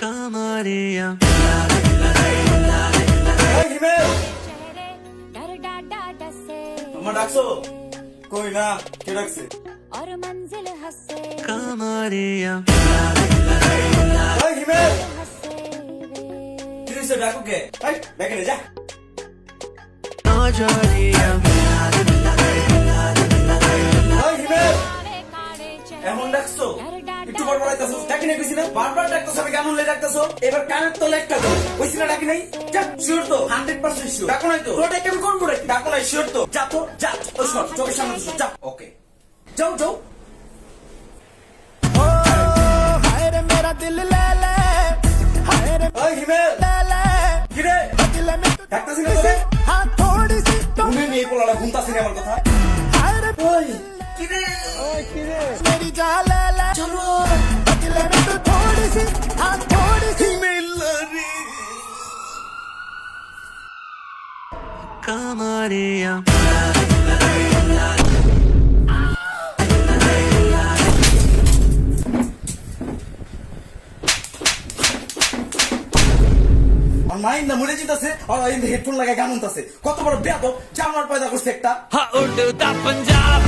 Kamaria. এই হিমেল তোমার ডাকছো কই না কে ডাকছে और मंजिल हंसे Kamaria. এই হিমেল हंसे কি হইছে ডাকো কে এই দেখে নে যা Najaria. এই হিমেল काले काले এমন ডাকছো একটু বার বাড়াইতাছো ডাকি নাই কইছি না বারবার ডাকতাছো আমি কেমন লে ডাকতাছো এবার কানের তলে একটা দাও কইছি না ডাকি নাই যা শিওর তো 100% শিওর ডাকো নাই তো তোটা কেমন করব রে ডাকো নাই শিওর তো যা তো যা ওই শোন চোখের সামনে তো যা ওকে যাও যাও हाय रे मेरा दिल ले ले हाय रे এই হিমেল ले ले কি রে दिल में तू ডাকতাছি না তোরে हाँ थोड़ी सी तो তুমি মেয়ে পোলালা ঘুমতাছি না আমার কথা हाय रे ওই কি রে मेरी जान ले ले চলো दिल में तू थोड़ी सी हाँ थोड़ी सी মেলারি Kamaria. আর মাইন্ড না মরে যেতেছে আর এই হেডফোন লাগায় গান শুনতাছে কত বড় বেয়াদব জামার পয়দা করছে একটা Ha urdu da Punjab